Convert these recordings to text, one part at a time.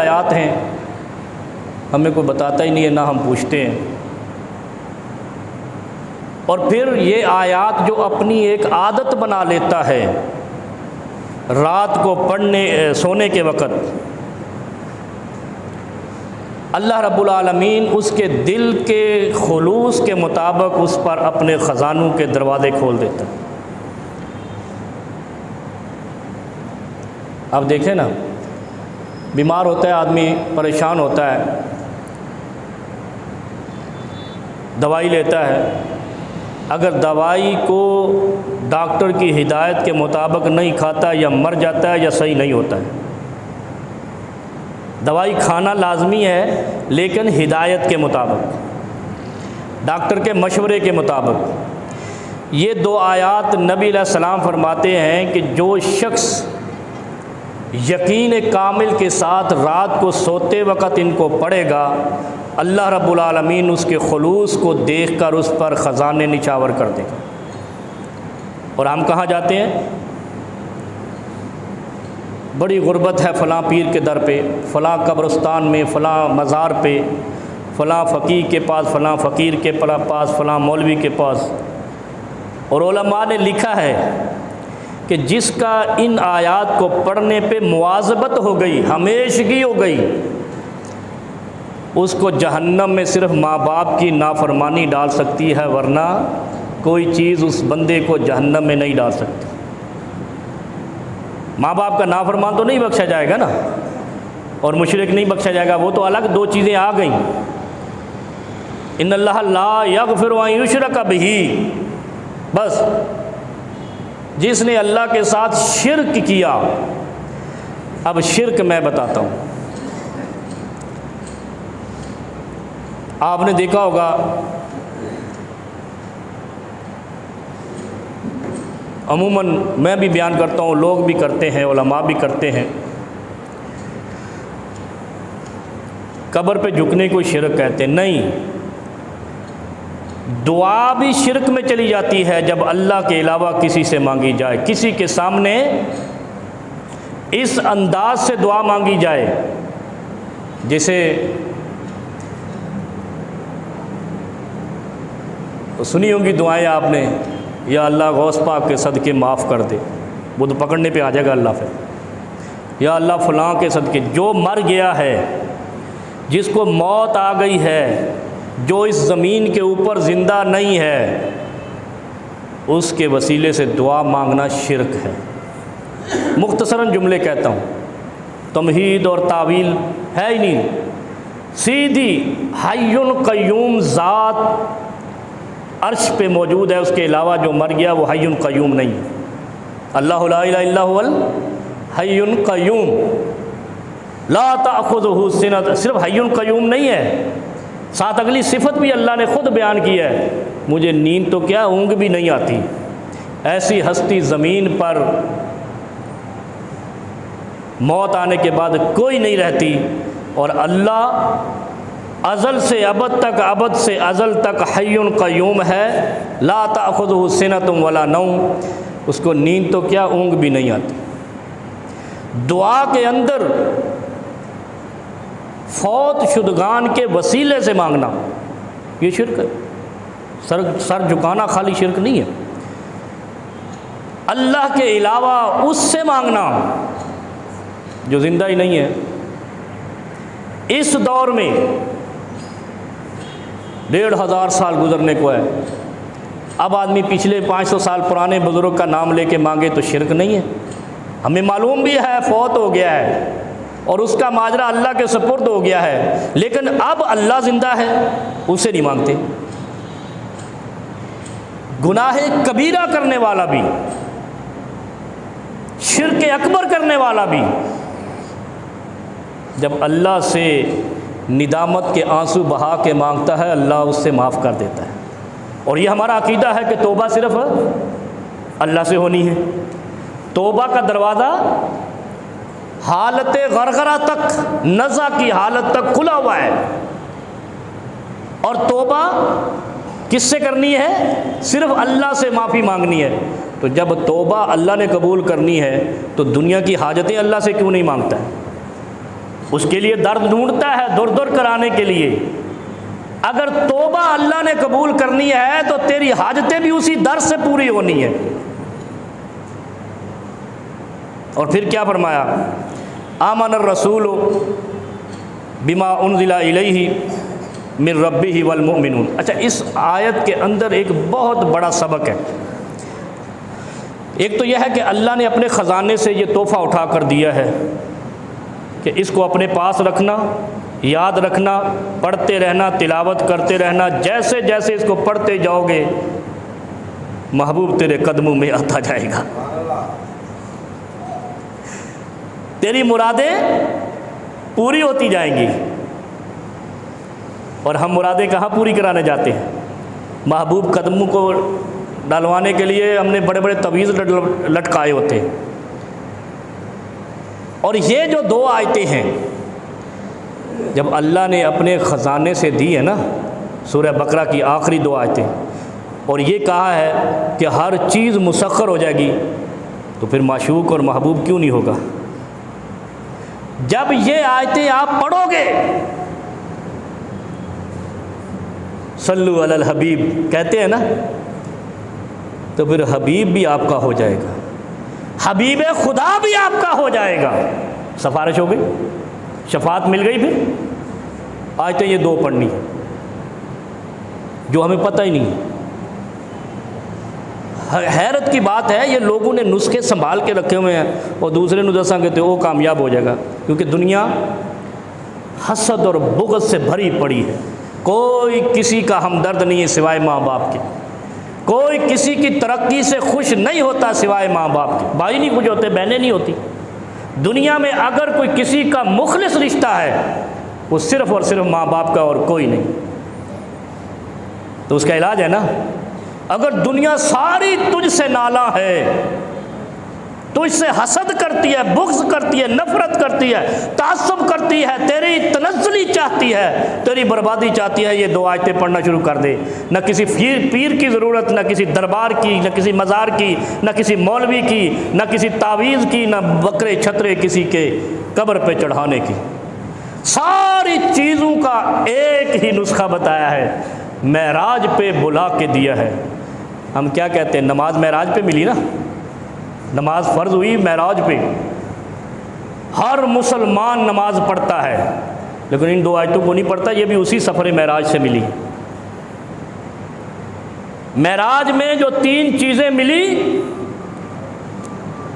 آیات ہیں، ہمیں کوئی بتاتا ہی نہیں ہے، نہ ہم پوچھتے ہیں۔ اور پھر یہ آیات جو اپنی ایک عادت بنا لیتا ہے رات کو سونے کے وقت، اللہ رب العالمین اس کے دل کے خلوص کے مطابق اس پر اپنے خزانوں کے دروازے کھول دیتا ہے۔ اب دیکھیں نا، بیمار ہوتا ہے آدمی، پریشان ہوتا ہے، دوائی لیتا ہے، اگر دوائی کو ڈاکٹر کی ہدایت کے مطابق نہیں کھاتا یا مر جاتا ہے یا صحیح نہیں ہوتا ہے۔ دوائی کھانا لازمی ہے لیکن ہدایت کے مطابق، ڈاکٹر کے مشورے کے مطابق۔ یہ دو آیات نبی علیہ السلام فرماتے ہیں کہ جو شخص یقین کامل کے ساتھ رات کو سوتے وقت ان کو پڑھے گا، اللہ رب العالمین اس کے خلوص کو دیکھ کر اس پر خزانے نچھاور کر دے گا۔ اور ہم کہاں جاتے ہیں؟ بڑی غربت ہے فلاں پیر کے در پہ، فلاں قبرستان میں، فلاں مزار پہ، فلاں فقیہ کے پاس، فلاں فقیر کے پاس، فلاں مولوی کے پاس۔ اور علماء نے لکھا ہے کہ جس کا ان آیات کو پڑھنے پہ مواظبت ہو گئی، ہمیشگی ہو گئی، اس کو جہنم میں صرف ماں باپ کی نافرمانی ڈال سکتی ہے، ورنہ کوئی چیز اس بندے کو جہنم میں نہیں ڈال سکتی۔ ماں باپ کا نافرمان تو نہیں بخشا جائے گا نا، اور مشرک نہیں بخشا جائے گا، وہ تو الگ دو چیزیں آ گئیں۔ ان اللہ لا یغفر ان یشرک بہ، بس جس نے اللہ کے ساتھ شرک کیا۔ اب شرک میں بتاتا ہوں، آپ نے دیکھا ہوگا عموماً میں بھی بیان کرتا ہوں، لوگ بھی کرتے ہیں، علماء بھی کرتے ہیں، قبر پہ جھکنے کو شرک کہتے ہیں۔ نہیں، دعا بھی شرک میں چلی جاتی ہے جب اللہ کے علاوہ کسی سے مانگی جائے، کسی کے سامنے اس انداز سے دعا مانگی جائے جیسے سنی ہوں گی دعائیں آپ نے، یا اللہ غوث پاک کے صدقے معاف کر دے، وہ تو پکڑنے پہ آ جائے گا اللہ پھر، یا اللہ فلاں کے صدقے، جو مر گیا ہے، جس کو موت آ گئی ہے، جو اس زمین کے اوپر زندہ نہیں ہے، اس کے وسیلے سے دعا مانگنا شرک ہے۔ مختصراً جملے کہتا ہوں، تمہید اور تعویل ہے ہی نہیں، سیدھی حی قیوم ذات عرش پہ موجود ہے، اس کے علاوہ جو مر گیا وہ حی قیوم نہیں ہے۔ اللہ لا الہ الا هو الحی قیوم لا تأخذہ سنۃ، صرف حی قیوم نہیں ہے، ساتھ اگلی صفت بھی اللہ نے خود بیان کی ہے، مجھے نیند تو کیا اونگ بھی نہیں آتی۔ ایسی ہستی زمین پر موت آنے کے بعد کوئی نہیں رہتی، اور اللہ ازل سے ابد تک، ابد سے ازل تک حی قیوم ہے، لا تأخذہ سنۃ ولا نوم، اس کو نیند تو کیا اونگ بھی نہیں آتی۔ دعا کے اندر فوت شدگان کے وسیلے سے مانگنا یہ شرک ہے۔ سر جھکانا خالی شرک نہیں ہے، اللہ کے علاوہ اس سے مانگنا جو زندہ ہی نہیں ہے۔ اس دور میں 1500 سال گزرنے کو ہے، اب آدمی پچھلے 500 سال پرانے بزرگ کا نام لے کے مانگے تو شرک نہیں ہے؟ ہمیں معلوم بھی ہے فوت ہو گیا ہے اور اس کا ماجرا اللہ کے سپرد ہو گیا ہے، لیکن اب اللہ زندہ ہے، اسے نہیں مانگتے۔ گناہ کبیرہ کرنے والا بھی، شرک اکبر کرنے والا بھی، جب اللہ سے ندامت کے آنسو بہا کے مانگتا ہے، اللہ اس سے معاف کر دیتا ہے۔ اور یہ ہمارا عقیدہ ہے کہ توبہ صرف اللہ سے ہونی ہے۔ توبہ کا دروازہ حالت غرغرہ تک، نزع کی حالت تک کھلا ہوا ہے، اور توبہ کس سے کرنی ہے؟ صرف اللہ سے معافی مانگنی ہے۔ تو جب توبہ اللہ نے قبول کرنی ہے تو دنیا کی حاجتیں اللہ سے کیوں نہیں مانگتا ہے؟ اس کے لیے درد ڈھونڈتا ہے در در کرانے کے لیے۔ اگر توبہ اللہ نے قبول کرنی ہے تو تیری حاجتیں بھی اسی در سے پوری ہونی ہے۔ اور پھر کیا فرمایا؟ آمن الرسول بما انزل الیہ من ربہ والمؤمنون۔ اچھا، اس آیت کے اندر ایک بہت بڑا سبق ہے۔ ایک تو یہ ہے کہ اللہ نے اپنے خزانے سے یہ تحفہ اٹھا کر دیا ہے کہ اس کو اپنے پاس رکھنا، یاد رکھنا، پڑھتے رہنا، تلاوت کرتے رہنا، جیسے جیسے اس کو پڑھتے جاؤ گے محبوب تیرے قدموں میں آتا جائے گا، تیری مرادیں پوری ہوتی جائیں گی۔ اور ہم مرادیں کہاں پوری کرانے جاتے ہیں؟ محبوب قدموں کو ڈالوانے کے لیے ہم نے بڑے بڑے تعویذ لٹکائے ہوتے ہیں۔ اور یہ جو دو آیتیں ہیں جب اللہ نے اپنے خزانے سے دی ہے نا، سورہ بقرہ کی آخری دو آیتیں، اور یہ کہا ہے کہ ہر چیز مسخر ہو جائے گی، تو پھر معشوق اور محبوب کیوں نہیں ہوگا؟ جب یہ آیتیں آپ پڑھو گے، صلو علی الحبیب کہتے ہیں نا، تو پھر حبیب بھی آپ کا ہو جائے گا، حبیب خدا بھی آپ کا ہو جائے گا۔ سفارش ہو گئی، شفاعت مل گئی۔ پھر آیتیں یہ دو پڑھنی جو ہمیں پتہ ہی نہیں۔ حیرت کی بات ہے، یہ لوگوں نے نسخے سنبھال کے رکھے ہوئے ہیں اور دوسرے نو دساں گے تو وہ کامیاب ہو جائے گا، کیونکہ دنیا حسد اور بغض سے بھری پڑی ہے۔ کوئی کسی کا ہمدرد نہیں ہے سوائے ماں باپ کے، کوئی کسی کی ترقی سے خوش نہیں ہوتا سوائے ماں باپ کے۔ بھائی نہیں خوش ہوتے، بہنیں نہیں ہوتی۔ دنیا میں اگر کوئی کسی کا مخلص رشتہ ہے وہ صرف اور صرف ماں باپ کا اور کوئی نہیں۔ تو اس کا علاج ہے نا، اگر دنیا ساری تجھ سے نالاں ہے، تجھ سے حسد کرتی ہے، بغض کرتی ہے، نفرت کرتی ہے، تعصب کرتی ہے، تیری تنزلی چاہتی ہے، تیری بربادی چاہتی ہے، یہ دو آیتیں پڑھنا شروع کر دے۔ نہ کسی پیر کی ضرورت، نہ کسی دربار کی، نہ کسی مزار کی، نہ کسی مولوی کی، نہ کسی تعویذ کی، نہ بکرے چھترے کسی کے قبر پہ چڑھانے کی۔ ساری چیزوں کا ایک ہی نسخہ بتایا ہے، معراج پہ بلا کے دیا ہے۔ ہم کیا کہتے ہیں؟ نماز معراج پہ ملی نا، نماز فرض ہوئی معراج پہ، ہر مسلمان نماز پڑھتا ہے، لیکن ان دو آیتوں کو نہیں پڑھتا، یہ بھی اسی سفر معراج سے ملی۔ معراج میں جو تین چیزیں ملی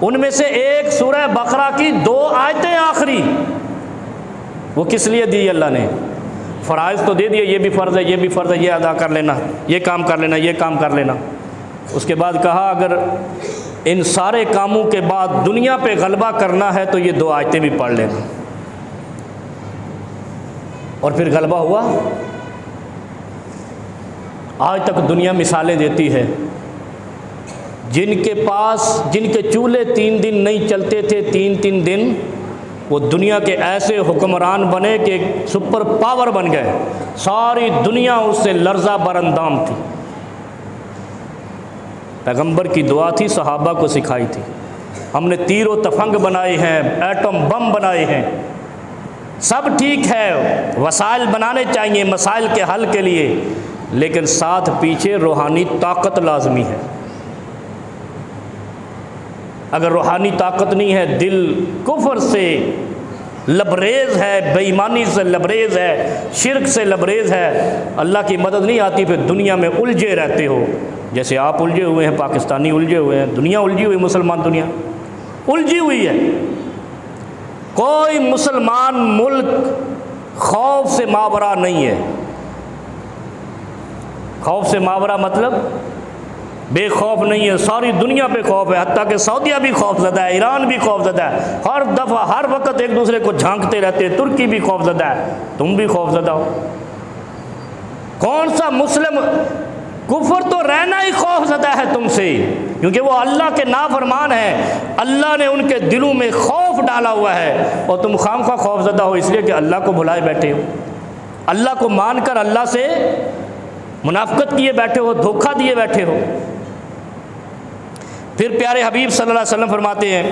ان میں سے ایک سورہ بقرہ کی دو آیتیں آخری، وہ کس لیے دی اللہ نے؟ فرائض تو دے دیے، یہ بھی فرض ہے، یہ بھی فرض ہے، یہ ادا کر لینا، یہ کام کر لینا، یہ کام کر لینا۔ اس کے بعد کہا اگر ان سارے کاموں کے بعد دنیا پہ غلبہ کرنا ہے تو یہ دو آیتیں بھی پڑھ لینا۔ اور پھر غلبہ ہوا۔ آج تک دنیا مثالیں دیتی ہے، جن کے چولہے 3 دن نہیں چلتے تھے، 3 دن وہ دنیا کے ایسے حکمران بنے کہ سپر پاور بن گئے، ساری دنیا اس سے لرزہ براندام تھی۔ پیغمبر کی دعا تھی، صحابہ کو سکھائی تھی۔ ہم نے تیر و تفنگ بنائے ہیں، ایٹم بم بنائے ہیں، سب ٹھیک ہے، وسائل بنانے چاہیے مسائل کے حل کے لیے، لیکن ساتھ پیچھے روحانی طاقت لازمی ہے۔ اگر روحانی طاقت نہیں ہے، دل کفر سے لبریز ہے، بے ایمانی سے لبریز ہے، شرک سے لبریز ہے، اللہ کی مدد نہیں آتی، پھر دنیا میں الجھے رہتے ہو، جیسے آپ الجھے ہوئے ہیں، پاکستانی الجھے ہوئے ہیں، دنیا الجھی ہوئی، مسلمان دنیا الجھی ہوئی ہے۔ کوئی مسلمان ملک خوف سے ماورا نہیں ہے۔ خوف سے ماورا مطلب بے خوف نہیں ہے، ساری دنیا پہ خوف ہے، حتیٰ کہ سعودیہ بھی خوف زدہ ہے، ایران بھی خوف زدہ ہے، ہر دفعہ ہر وقت ایک دوسرے کو جھانکتے رہتے ہیں، ترکی بھی خوف زدہ ہے، تم بھی خوف زدہ ہو۔ کون سا مسلم؟ کفر تو رہنا ہی خوف زدہ ہے تم سے، کیونکہ وہ اللہ کے نافرمان ہیں، اللہ نے ان کے دلوں میں خوف ڈالا ہوا ہے، اور تم خامخواہ خوف زدہ ہو اس لیے کہ اللہ کو بھلائے بیٹھے ہو، اللہ کو مان کر اللہ سے منافقت کیے بیٹھے ہو، دھوکہ دیے بیٹھے ہو۔ پھر پیارے حبیب صلی اللہ علیہ وسلم فرماتے ہیں